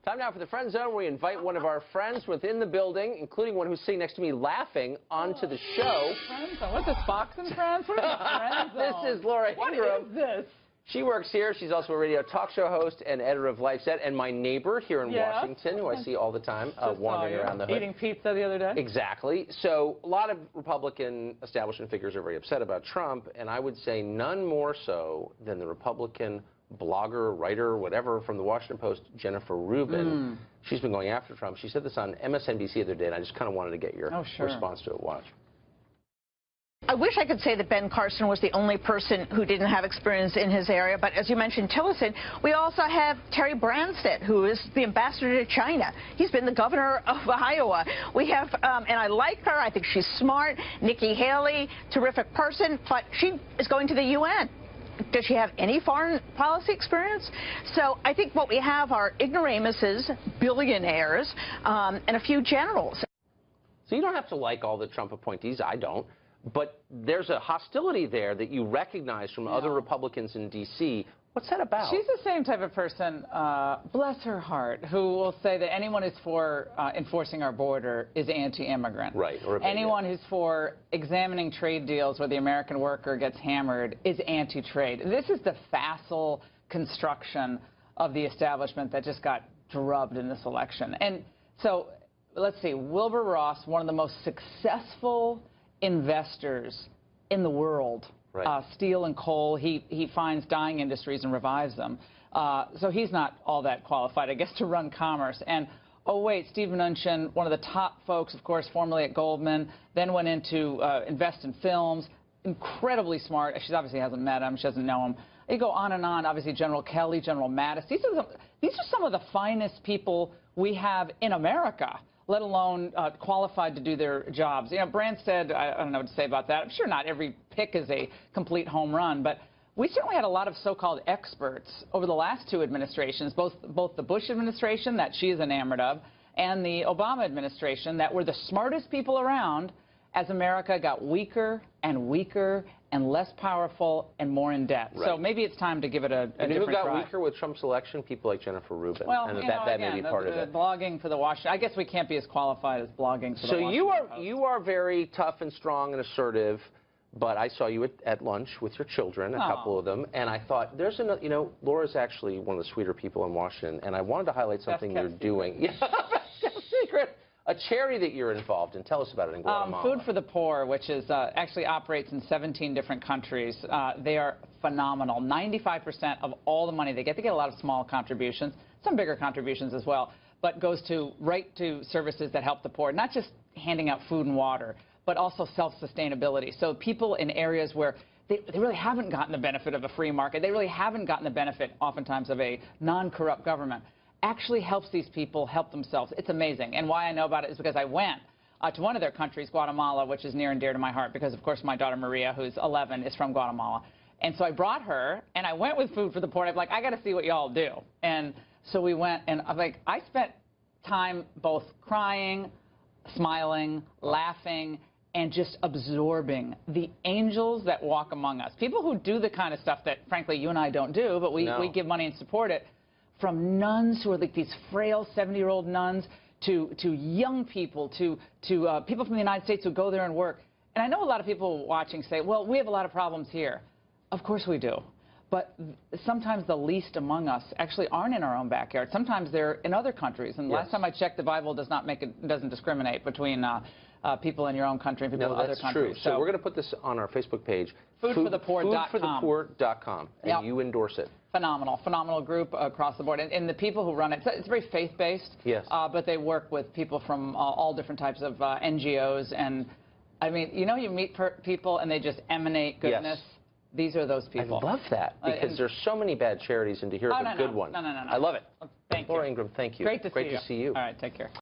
Time now for the Friend Zone, where we invite one of our friends within the building, including one who's sitting next to me laughing, onto the show. Friend Zone? What's this, Fox and Friends? What is a Friend Zone? This is Laura Ingraham. What is this? She works here. She's also a radio talk show host and editor of Life Set, and my neighbor here in Washington, who I see all the time, wandering around the hood. Eating pizza the other day? Exactly. So a lot of Republican establishment figures are very upset about Trump, and I would say none more so than the Republican blogger, writer, whatever, from the Washington Post, Jennifer Rubin. She's been going after Trump. She said this on MSNBC the other day, and I just kind of wanted to get your response to it. Watch. I wish I could say that Ben Carson was the only person who didn't have experience in his area, but as you mentioned, Tillerson, we also have Terry Branstad, who is the ambassador to China. He's been the governor of Iowa. We have, and I like her, I think she's smart, Nikki Haley, terrific person, but she is going to the UN. Does she have any foreign policy experience? So I think what we have are ignoramuses, billionaires, and a few generals. So you don't have to like all the Trump appointees. I don't. But there's a hostility there that you recognize from other Republicans in D.C. What's that about? She's the same type of person, bless her heart, who will say that anyone who's for enforcing our border is anti-immigrant. Right. Or anyone who's for examining trade deals where the American worker gets hammered is anti-trade. This is the facile construction of the establishment that just got drubbed in this election. And so, let's see, Wilbur Ross, one of the most successful investors in the world. Right. Steel and coal, he finds dying industries and revives them. So he's not all that qualified, I guess, to run commerce. And, oh, wait, Steve Mnuchin, one of the top folks, of course, formerly at Goldman, then went into invest in films, incredibly smart. She obviously hasn't met him. She doesn't know him. You go on and on, obviously, General Kelly, General Mattis. These are some of the finest people we have in America, let alone qualified to do their jobs. You know, Branstad, I don't know what to say about that. I'm sure not every pick is a complete home run, but we certainly had a lot of so-called experts over the last two administrations, both the Bush administration, that she is enamored of, and the Obama administration, that were the smartest people around as America got weaker and weaker and less powerful and more in debt. Right. So maybe it's time to give it a different who got try. weaker with Trump's election? People like Jennifer Rubin. Well, and that may be part of it. Blogging for the Washington. I guess we can't be as qualified as blogging for the Washington Post. So you are very tough and strong and assertive, but I saw you at lunch with your children, a couple of them, and I thought, there's another, you know, Laura's actually one of the sweeter people in Washington, and I wanted to highlight something you're doing. Yeah, secret. A charity that you're involved in. Tell us about it in Guatemala. Food for the Poor, which is actually operates in 17 different countries. They are phenomenal. 95% of all the money they get a lot of small contributions, some bigger contributions as well, but goes right to services that help the poor, not just handing out food and water, but also self-sustainability. So people in areas where they really haven't gotten the benefit of a free market, they really haven't gotten the benefit, oftentimes, of a non-corrupt government, actually helps these people help themselves. It's amazing. And why I know about it is because I went to one of their countries, Guatemala, which is near and dear to my heart, because, of course, my daughter Maria, who's 11, is from Guatemala. And so I brought her, and I went with Food for the Poor. I'm like, I got to see what y'all do. And so we went, and I'm like, I spent time both crying, smiling, laughing, and just absorbing the angels that walk among us. People who do the kind of stuff that, frankly, you and I don't do, but we give money and support it. From nuns who are like these frail 70-year-old nuns to young people, to people from the United States who go there and work. And I know a lot of people watching say, well, we have a lot of problems here. Of course we do. But sometimes the least among us actually aren't in our own backyard. Sometimes they're in other countries. And last time I checked, the Bible doesn't discriminate between people in your own country and people in other countries. True. So we're going to put this on our Facebook page. Foodforthepoor.com. Foodforthepoor.com. And you endorse it. Phenomenal group across the board. And the people who run it, it's very faith-based. Yes. But they work with people from all different types of NGOs. And, I mean, you know, you meet people and they just emanate goodness. Yes. These are those people. I love that, because there's so many bad charities, and to hear the good one. No. I love it. Thank you. Laura Ingraham, thank you. Great to see you. Great to see you. All right, take care.